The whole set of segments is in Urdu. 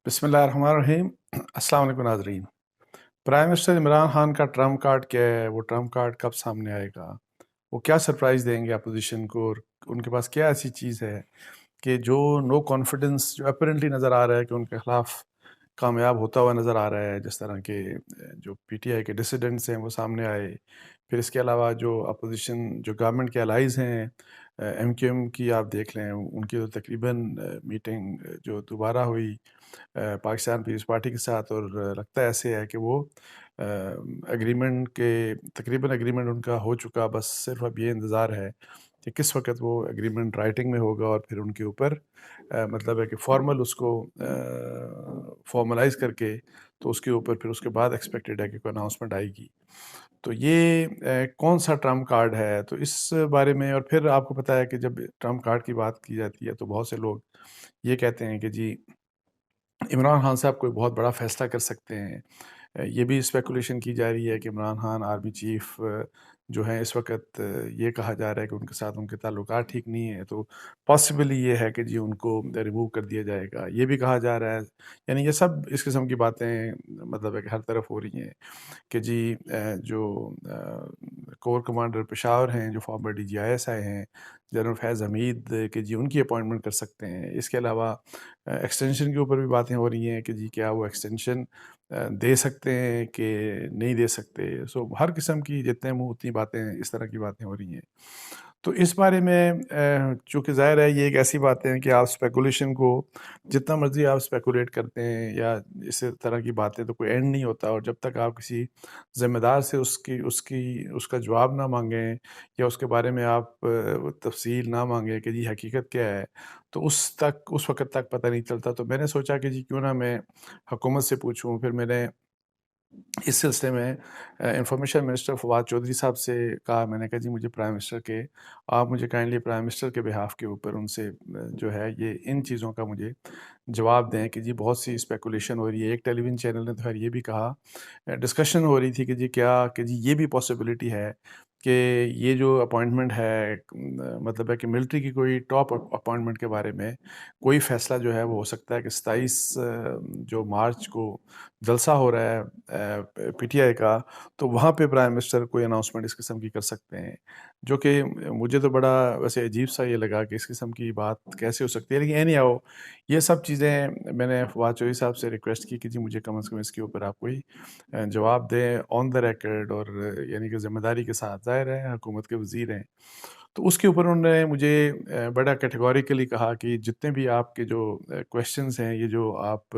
بسم اللہ الرحمن الرحیم۔ السلام علیکم ناظرین۔ پرائم منسٹر عمران خان کا ٹرمپ کارڈ کیا ہے؟ وہ ٹرمپ کارڈ کب سامنے آئے گا؟ وہ کیا سرپرائز دیں گے اپوزیشن کو؟ اور ان کے پاس کیا ایسی چیز ہے کہ جو نو کانفیڈنس جو اپیرنٹلی نظر آ رہا ہے کہ ان کے خلاف کامیاب ہوتا ہوا نظر آ رہا ہے، جس طرح کے جو پی ٹی آئی کے ڈسیڈنٹس ہیں وہ سامنے آئے۔ پھر اس کے علاوہ جو اپوزیشن جو گورنمنٹ کے الائز ہیں، ایم کیو ایم کی آپ دیکھ لیں، ان کی تو تقریباً میٹنگ جو دوبارہ ہوئی پاکستان پیپلز پارٹی کے ساتھ، اور لگتا ہے ایسے ہے کہ وہ اگریمنٹ کے تقریباً اگریمنٹ ان کا ہو چکا، بس صرف اب یہ انتظار ہے کہ کس وقت وہ اگریمنٹ رائٹنگ میں ہوگا، اور پھر ان کے اوپر مطلب ہے کہ فارمل اس کو فارملائز کر کے تو اس کے اوپر پھر اس کے بعد ایکسپیکٹڈ ہے کہ کوئی اناؤنسمنٹ آئے گی۔ تو یہ کون سا ٹرمپ کارڈ ہے، تو اس بارے میں، اور پھر آپ کو پتہ ہے کہ جب ٹرمپ کارڈ کی بات کی جاتی ہے تو بہت سے لوگ یہ کہتے ہیں کہ جی عمران خان صاحب کوئی بہت بڑا فیصلہ کر سکتے ہیں۔ یہ بھی اسپیکولیشن کی جا رہی ہے کہ عمران خان آرمی چیف جو ہیں اس وقت یہ کہا جا رہا ہے کہ ان کے ساتھ ان کے تعلقات ٹھیک نہیں ہیں، تو پاسبلی یہ ہے کہ جی ان کو ریموو کر دیا جائے گا، یہ بھی کہا جا رہا ہے۔ یعنی یہ سب اس قسم کی باتیں مطلب ہے کہ ہر طرف ہو رہی ہیں کہ جی جو کور کمانڈر پشاور ہیں، جو former D G I S I ہیں، جنرل فیض حمید، کہ جی ان کی اپوائنٹمنٹ کر سکتے ہیں۔ اس کے علاوہ ایکسٹینشن کے اوپر بھی باتیں ہو رہی ہیں کہ جی کیا وہ ایکسٹینشن دے سکتے ہیں کہ نہیں دے سکتے۔ سو ہر قسم کی جتنے منہ اتنی باتیں، اس طرح کی باتیں ہو رہی ہیں۔ تو اس بارے میں چونکہ ظاہر ہے یہ ایک ایسی بات ہے کہ آپ اسپیکولیشن کو جتنا مرضی آپ اسپیکولیٹ کرتے ہیں یا اس طرح کی باتیں، تو کوئی اینڈ نہیں ہوتا، اور جب تک آپ کسی ذمہ دار سے اس کا جواب نہ مانگیں یا اس کے بارے میں آپ تفصیل نہ مانگیں کہ جی حقیقت کیا ہے، تو اس وقت تک پتہ نہیں چلتا۔ تو میں نے سوچا کہ جی کیوں نہ میں حکومت سے پوچھوں۔ پھر میں نے اس سلسلے میں انفارمیشن منسٹر فواد چودھری صاحب سے کہا، میں نے کہا جی مجھے پرائم منسٹر کے آپ مجھے کائنڈلی پرائم منسٹر کے بہاف کے اوپر ان سے جو ہے یہ ان چیزوں کا مجھے جواب دیں کہ جی بہت سی اسپیکولیشن ہو رہی ہے۔ ایک ٹیلی ویژن چینل نے تو خیر یہ بھی کہا، ڈسکشن ہو رہی تھی کہ جی کیا کہ جی یہ بھی پاسبلٹی ہے کہ یہ جو اپوائنٹمنٹ ہے مطلب ہے کہ ملٹری کی کوئی ٹاپ اپوائنٹمنٹ کے بارے میں کوئی فیصلہ جو ہے وہ ہو سکتا ہے کہ 27 جو مارچ کو جلسہ ہو رہا ہے پی ٹی آئی کا، تو وہاں پہ پرائم منسٹر کوئی اناؤنسمنٹ اس قسم کی کر سکتے ہیں، جو کہ مجھے تو بڑا ویسے عجیب سا یہ لگا کہ اس قسم کی بات کیسے ہو سکتی ہے۔ لیکن اینی ہاؤ یہ سب چیزیں میں نے فواد چودھری صاحب سے ریکویسٹ کی کہ جی مجھے کم از کم اس کے اوپر آپ کوئی جواب دیں آن دا ریکارڈ، اور یعنی کہ ذمہ داری کے ساتھ، ظاہر ہے حکومت کے وزیر ہیں۔ تو اس کے اوپر انہوں نے مجھے بڑا کیٹیگوریکلی کہا کہ جتنے بھی آپ کے جو کویشچنز ہیں، یہ جو آپ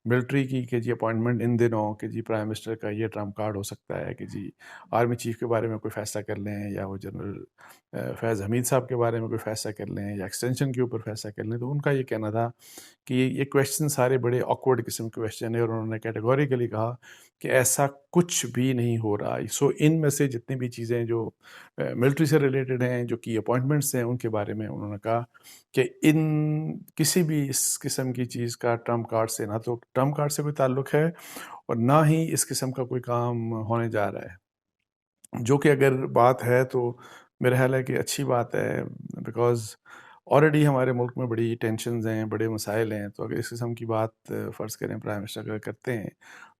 ملٹری کی کہ جی اپوائنٹمنٹ ان دنوں کہ جی پرائم منسٹر کا یہ ٹرمپ کارڈ ہو سکتا ہے کہ جی آرمی چیف کے بارے میں کوئی فیصلہ کر لیں، یا وہ جنرل فیض حمید صاحب کے بارے میں کوئی فیصلہ کر لیں، یا ایکسٹینشن کے اوپر فیصلہ کر لیں، تو ان کا یہ کہنا تھا کہ یہ کویشچن سارے بڑے آکورڈ قسم کے کویشچن ہیں، اور انہوں نے کیٹیگوریکلی کہا کہ ایسا کچھ بھی نہیں ہو رہا۔ سو ان میں سے جتنی بھی چیزیں جو ملٹری سے ریلیٹڈ ہیں، جو کی اپوائنٹمنٹس ہیں، ان کے بارے میں انہوں نے کہا کہ ان کسی بھی اس قسم کی چیز کا ٹرمپ کارڈ سے نہ تو ٹرمپ کارڈ سے کوئی تعلق ہے، اور نہ ہی اس قسم کا کوئی کام ہونے جا رہا ہے، جو کہ اگر بات ہے تو میرا خیال ہے کہ اچھی بات ہے، بیکاز آلریڈی ہمارے ملک میں بڑی ٹینشنز ہیں، بڑے مسائل ہیں، تو اگر اس قسم کی بات فرض کریں پرائم منسٹر اگر کرتے ہیں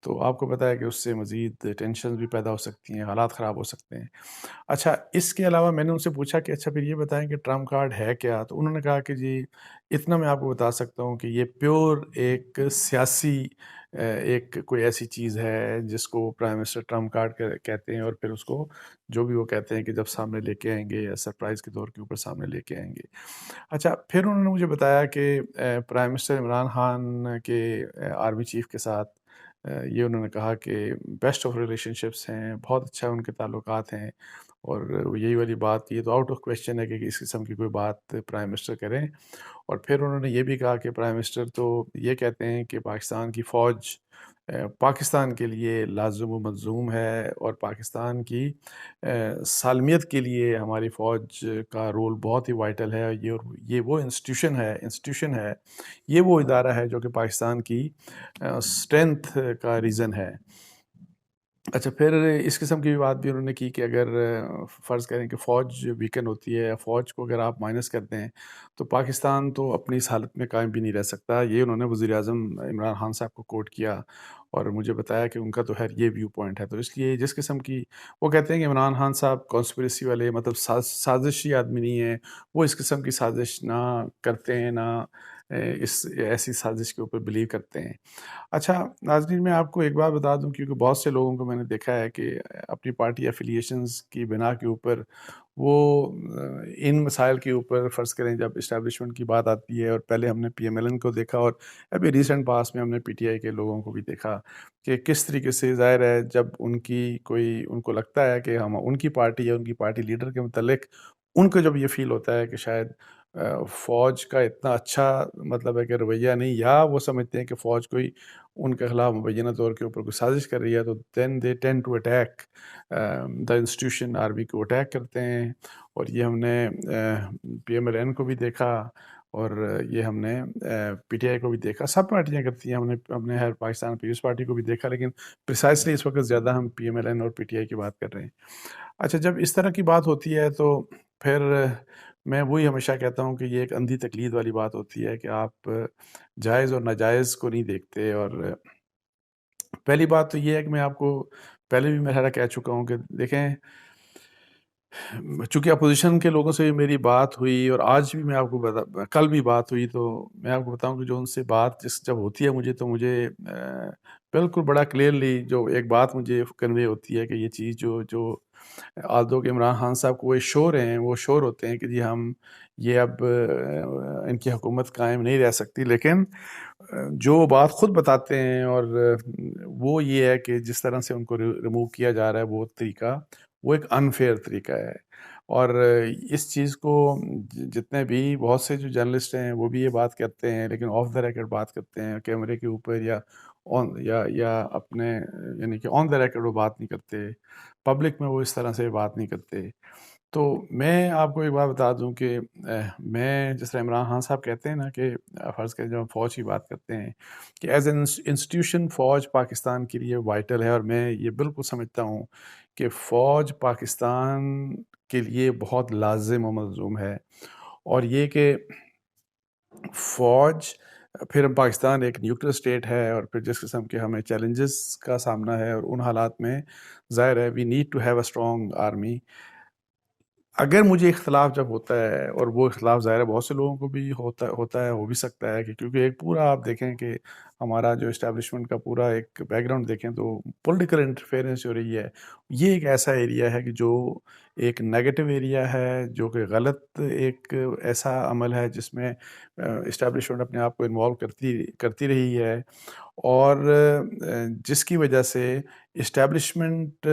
تو آپ کو پتہ ہے کہ اس سے مزید ٹینشنز بھی پیدا ہو سکتی ہیں، حالات خراب ہو سکتے ہیں۔ اچھا اس کے علاوہ میں نے ان سے پوچھا کہ اچھا پھر یہ بتائیں کہ ٹرمپ کارڈ ہے کیا؟ تو انہوں نے کہا کہ جی اتنا میں آپ کو بتا سکتا ہوں کہ یہ پیور ایک سیاسی ایک کوئی ایسی چیز ہے جس کو پرائم منسٹر ٹرمپ کارڈ کہتے ہیں، اور پھر اس کو جو بھی وہ کہتے ہیں کہ جب سامنے لے کے آئیں گے یا سرپرائز کے طور کے اوپر سامنے لے کے آئیں گے۔ اچھا پھر انہوں نے مجھے بتایا کہ پرائم منسٹر عمران خان کے آرمی چیف کے ساتھ یہ انہوں نے کہا کہ بیسٹ آف ریلیشن شپس ہیں، بہت اچھا ان کے تعلقات ہیں، اور یہی والی بات یہ تو آؤٹ آف کویشچن ہے کہ اس قسم کی کوئی بات پرائم منسٹر کریں۔ اور پھر انہوں نے یہ بھی کہا کہ پرائم منسٹر تو یہ کہتے ہیں کہ پاکستان کی فوج پاکستان کے لیے لازم و ملزوم ہے، اور پاکستان کی سالمیت کے لیے ہماری فوج کا رول بہت ہی وائٹل ہے، یہ وہ انسٹیٹیوشن ہے، یہ وہ ادارہ ہے جو کہ پاکستان کی اسٹرینتھ کا ریزن ہے۔ اچھا، پھر اس قسم کی بات بھی انہوں نے کی کہ اگر فرض کریں کہ فوج ویکن ہوتی ہے یا فوج کو اگر آپ مائنس کر دیں تو پاکستان تو اپنی اس حالت میں قائم بھی نہیں رہ سکتا. یہ انہوں نے وزیر اعظم عمران خان صاحب کو کوٹ کیا اور مجھے بتایا کہ ان کا تو خیر یہ ویو پوائنٹ ہے. تو اس لیے جس قسم کی وہ کہتے ہیں کہ عمران خان صاحب کانسپریسی والے مطلب سازشی آدمی نہیں ہیں، وہ اس قسم کی سازش نہ کرتے ہیں، نہ اس ایسی سازش کے اوپر بلیو کرتے ہیں. اچھا ناظرین، میں آپ کو ایک بات بتا دوں کیونکہ بہت سے لوگوں کو میں نے دیکھا ہے کہ اپنی پارٹی ایفیلیشنز کی بنا کے اوپر وہ ان مسائل کے اوپر فرض کریں جب اسٹیبلشمنٹ کی بات آتی ہے، اور پہلے ہم نے پی ایم ایل این کو دیکھا اور ابھی ریسنٹ پاس میں ہم نے پی ٹی آئی کے لوگوں کو بھی دیکھا کہ کس طریقے سے ظاہر ہے جب ان کو لگتا ہے کہ ہم ان کی پارٹی یا ان کی پارٹی لیڈر کے متعلق ان کو جب یہ فیل ہوتا ہے کہ شاید فوج کا اتنا اچھا مطلب ہے کہ رویہ نہیں، یا وہ سمجھتے ہیں کہ فوج کوئی ان کے خلاف مبینہ طور کے اوپر کوئی سازش کر رہی ہے، تو then they tend to attack the institution. Army کو اٹیک کرتے ہیں. اور یہ ہم نے پی ایم ایل این کو بھی دیکھا اور یہ ہم نے پی ٹی آئی کو بھی دیکھا. سب پارٹیاں کرتی ہیں. ہم نے ہر پاکستان پیپلز پارٹی کو بھی دیکھا، لیکن پریسائسلی اس وقت زیادہ ہم پی ایم ایل این اور پی ٹی آئی کی بات کر رہے ہیں. اچھا، جب اس طرح کی بات ہوتی ہے تو پھر میں وہی ہمیشہ کہتا ہوں کہ یہ ایک اندھی تقلید والی بات ہوتی ہے کہ آپ جائز اور ناجائز کو نہیں دیکھتے. اور پہلی بات تو یہ ہے کہ میں آپ کو پہلے بھی میں کہہ چکا ہوں کہ دیکھیں، چونکہ اپوزیشن کے لوگوں سے میری بات ہوئی اور آج بھی میں آپ کو کل بھی بات ہوئی، تو میں آپ کو بتاؤں کہ جو ان سے بات جب ہوتی ہے مجھے بالکل بڑا کلیئرلی جو ایک بات مجھے کنوے ہوتی ہے کہ یہ چیز جو آلدو کہ عمران خان صاحب کو وہ شور ہیں، وہ شور ہوتے ہیں کہ جی ہم یہ اب ان کی حکومت قائم نہیں رہ سکتی، لیکن جو بات خود بتاتے ہیں اور وہ یہ ہے کہ جس طرح سے ان کو ریموو کیا جا رہا ہے وہ طریقہ وہ ایک انفیئر طریقہ ہے. اور اس چیز کو جتنے بھی بہت سے جو جرنلسٹ ہیں وہ بھی یہ بات کرتے ہیں، لیکن آف دا ریکارڈ بات کرتے ہیں کیمرے کے اوپر یا اپنے یعنی کہ آن دا ریکارڈ وہ بات نہیں کرتے، پبلک میں وہ اس طرح سے بات نہیں کرتے. تو میں آپ کو ایک بات بتا دوں کہ میں جس طرح عمران خان صاحب کہتے ہیں نا کہ فرض کریں جب ہم فوج کی بات کرتے ہیں کہ ایز این انسٹیٹیوشن فوج پاکستان کے لیے وائٹل ہے، اور میں یہ بالکل سمجھتا ہوں کہ فوج پاکستان کے لیے بہت لازم و ملزوم ہے. اور یہ کہ فوج پھر پاکستان ایک نیوکلیر اسٹیٹ ہے، اور پھر جس قسم کے ہمیں چیلنجز کا سامنا ہے، اور ان حالات میں ظاہر ہے we need to have a strong army. اگر مجھے اختلاف جب ہوتا ہے، اور وہ اختلاف ظاہر ہے بہت سے لوگوں کو بھی ہوتا ہے، ہو بھی سکتا ہے کہ کیونکہ ایک پورا آپ دیکھیں کہ ہمارا جو اسٹیبلشمنٹ کا پورا ایک بیک گراؤنڈ دیکھیں تو پولیٹیکل انٹرفیئرنس ہو رہی ہے. یہ ایک ایسا ایریا ہے کہ جو ایک نیگیٹو ایریا ہے، جو کہ غلط ایک ایسا عمل ہے جس میں اسٹیبلشمنٹ اپنے آپ کو انوالو کرتی رہی ہے، اور جس کی وجہ سے اسٹیبلشمنٹ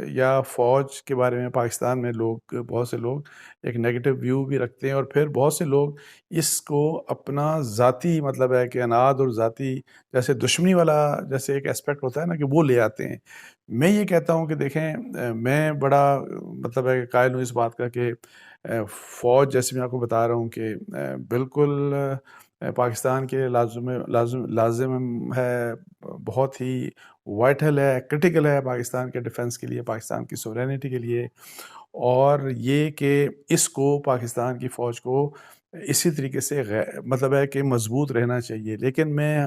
یا فوج کے بارے میں پاکستان میں بہت سے لوگ ایک نیگیٹو ویو بھی رکھتے ہیں، اور پھر بہت سے لوگ اس کو اپنا ذاتی مطلب ہے کہ اناد اور ذاتی جیسے دشمنی والا جیسے ایک اسپیکٹ ہوتا ہے نا کہ وہ لے آتے ہیں. میں یہ کہتا ہوں کہ دیکھیں، میں بڑا مطلب ہے کہ قائل ہوں اس بات کا کہ فوج جیسے میں آپ کو بتا رہا ہوں کہ بالکل پاکستان کے لازم ہے، بہت ہی وائٹل ہے، کرٹیکل ہے پاکستان کے ڈیفنس کے لیے، پاکستان کی سورینٹی کے لیے. اور یہ کہ اس کو پاکستان کی فوج کو اسی طریقے سے مطلب ہے کہ مضبوط رہنا چاہیے. لیکن میں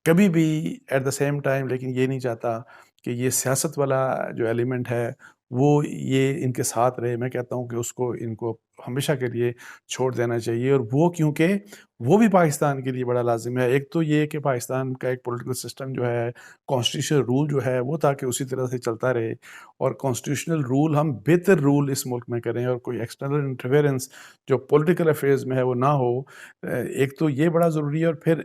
کبھی بھی ایٹ دا سیم ٹائم لیکن یہ نہیں چاہتا کہ یہ سیاست والا جو ایلیمنٹ ہے وہ یہ ان کے ساتھ رہے. میں کہتا ہوں کہ ان کو ہمیشہ کے لیے چھوڑ دینا چاہیے، اور وہ کیونکہ وہ بھی پاکستان کے لیے بڑا لازم ہے. ایک تو یہ کہ پاکستان کا ایک پولیٹیکل سسٹم جو ہے، کانسٹیٹیوشنل رول جو ہے وہ تاکہ اسی طرح سے چلتا رہے، اور کانسٹیٹیوشنل رول ہم بہتر رول اس ملک میں کریں، اور کوئی ایکسٹرنل انٹرفیئرنس جو پولیٹیکل افیئرز میں ہے وہ نہ ہو. ایک تو یہ بڑا ضروری ہے، اور پھر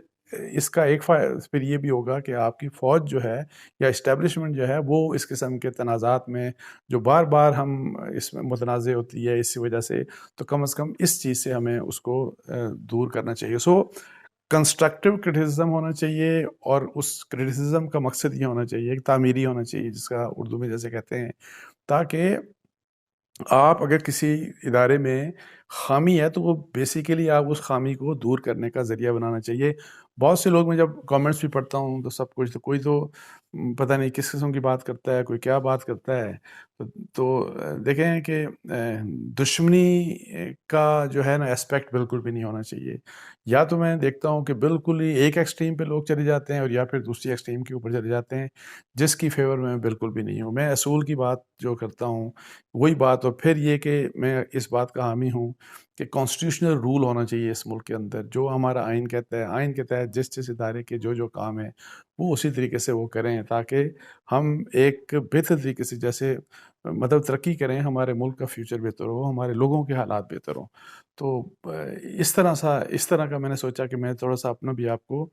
اس کا ایک پھر یہ بھی ہوگا کہ آپ کی فوج جو ہے یا اسٹیبلشمنٹ جو ہے وہ اس قسم کے تنازعات میں جو بار بار ہم اس میں متنازع ہوتی ہے اس وجہ سے، تو کم از کم اس چیز سے ہمیں اس کو دور کرنا چاہیے. سو کنسٹرکٹیو کرٹیسزم ہونا چاہیے، اور اس کرٹیسزم کا مقصد یہ ہونا چاہیے کہ تعمیری ہونا چاہیے، جس کا اردو میں جیسے کہتے ہیں، تاکہ آپ اگر کسی ادارے میں خامی ہے تو وہ بیسیکلی آپ اس خامی کو دور کرنے کا ذریعہ بنانا چاہیے. بہت سے لوگ میں جب کامنٹس بھی پڑھتا ہوں تو سب کچھ، تو کوئی تو پتہ نہیں کس قسم کی بات کرتا ہے، کوئی کیا بات کرتا ہے. تو دیکھیں کہ دشمنی کا جو ہے نا اسپیکٹ بالکل بھی نہیں ہونا چاہیے. یا تو میں دیکھتا ہوں کہ بالکل ہی ایک ایکسٹریم پہ لوگ چلے جاتے ہیں، اور یا پھر دوسری ایکسٹریم کے اوپر چلے جاتے ہیں، جس کی فیور میں بالکل بھی نہیں ہوں. میں اصول کی بات جو کرتا ہوں وہی بات، اور پھر یہ کہ میں اس بات کا حامی ہوں کہ کانسٹیٹیوشنل رول ہونا چاہیے اس ملک کے اندر. جو ہمارا آئین کہتا ہے، آئین کے تحت جس ادارے کے جو کام ہیں وہ اسی طریقے سے وہ کریں، تاکہ ہم ایک بہتر طریقے سے جیسے مطلب ترقی کریں، ہمارے ملک کا فیوچر بہتر ہو، ہمارے لوگوں کے حالات بہتر ہوں. تو اس طرح کا میں نے سوچا کہ میں تھوڑا سا اپنا بھی آپ کو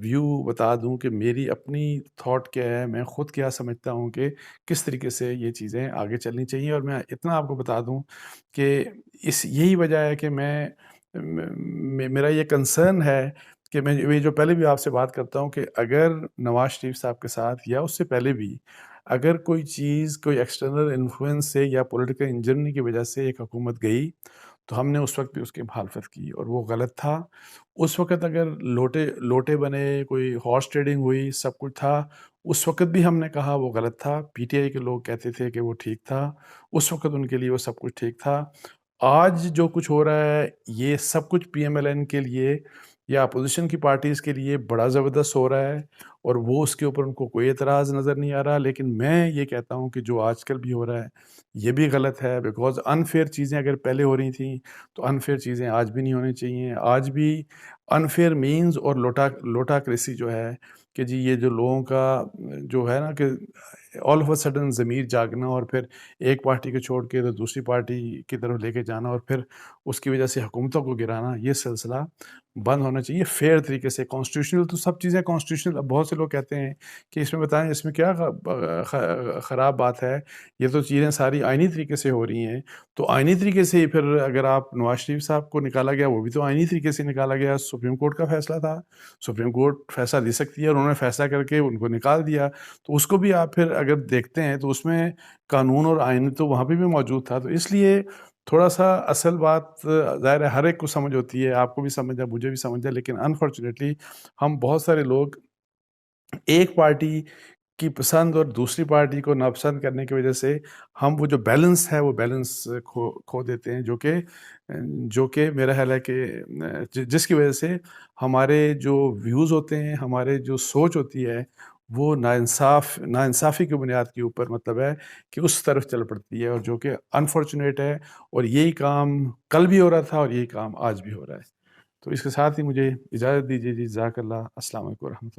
ویو بتا دوں کہ میری اپنی تھاٹ کیا ہے، میں خود کیا سمجھتا ہوں کہ کس طریقے سے یہ چیزیں آگے چلنی چاہیے. اور میں اتنا آپ کو بتا دوں کہ یہی وجہ ہے کہ میرا یہ کنسرن ہے کہ میں یہ جو پہلے بھی آپ سے بات کرتا ہوں کہ اگر نواز شریف صاحب کے ساتھ یا اس سے پہلے بھی اگر کوئی چیز کوئی ایکسٹرنل انفلوئنس سے یا پولیٹیکل انجینئرنگ کی وجہ سے ایک حکومت گئی تو ہم نے اس وقت بھی اس کی مخالفت کی، اور وہ غلط تھا. اس وقت اگر لوٹے بنے، کوئی ہارس ٹریڈنگ ہوئی، سب کچھ تھا، اس وقت بھی ہم نے کہا وہ غلط تھا. پی ٹی آئی کے لوگ کہتے تھے کہ وہ ٹھیک تھا، اس وقت ان کے لیے وہ سب کچھ ٹھیک تھا. آج جو کچھ ہو رہا ہے یہ سب کچھ پی ایم ایل این کے لیے یا اپوزیشن کی پارٹیز کے لیے بڑا زبردست ہو رہا ہے، اور وہ اس کے اوپر ان کو کوئی اعتراض نظر نہیں آ رہا. لیکن میں یہ کہتا ہوں کہ جو آج کل بھی ہو رہا ہے یہ بھی غلط ہے، بیکاز انفیئر چیزیں اگر پہلے ہو رہی تھیں تو انفیئر چیزیں آج بھی نہیں ہونی چاہیے. آج بھی انفیئر مینز اور لوٹا کریسی جو ہے کہ جی یہ جو لوگوں کا جو ہے نا کہ آل آف اے سڈن ضمیر جاگنا، اور پھر ایک پارٹی کو چھوڑ کے تو دوسری پارٹی کی طرف لے کے جانا، اور پھر اس کی وجہ سے حکومتوں کو گرانا، یہ سلسلہ بند ہونا چاہیے فیئر طریقے سے. کانسٹیٹیوشنل تو سب چیزیں کانسٹیٹیوشنل. اب بہت سے لوگ کہتے ہیں کہ اس میں بتائیں اس میں کیا خراب بات ہے، یہ تو چیزیں ساری آئینی طریقے سے ہو رہی ہیں. تو آئینی طریقے سے ہی پھر اگر آپ نواز شریف صاحب کو نکالا گیا، وہ بھی تو آئینی طریقے سے نکالا گیا. سپریم کورٹ کا فیصلہ تھا، سپریم کورٹ فیصلہ دے سکتی ہے، اور انہوں نے فیصلہ کر کے ان کو نکال دیا. تو اس کو بھی آپ پھر اگر دیکھتے ہیں تو اس میں قانون اور آئین تو وہاں پہ بھی موجود تھا. تو اس لیے تھوڑا سا اصل بات ظاہر ہے ہر ایک کو سمجھ ہوتی ہے، آپ کو بھی سمجھ ہے، مجھے بھی سمجھ ہے، لیکن انفارچونیٹلی ہم بہت سارے لوگ ایک پارٹی کی پسند اور دوسری پارٹی کو ناپسند کرنے کی وجہ سے ہم وہ جو بیلنس ہے وہ بیلنس کھو دیتے ہیں، جو کہ میرا خیال ہے کہ جس کی وجہ سے ہمارے جو ویوز ہوتے ہیں، ہمارے جو سوچ ہوتی ہے وہ ناانصافی کی بنیاد کے اوپر مطلب ہے کہ اس طرف چل پڑتی ہے، اور جو کہ انفارچونیٹ ہے. اور یہی کام کل بھی ہو رہا تھا اور یہی کام آج بھی ہو رہا ہے. تو اس کے ساتھ ہی مجھے اجازت دیجیے جی. جزاک اللہ. السلام علیکم ورحمۃ اللہ.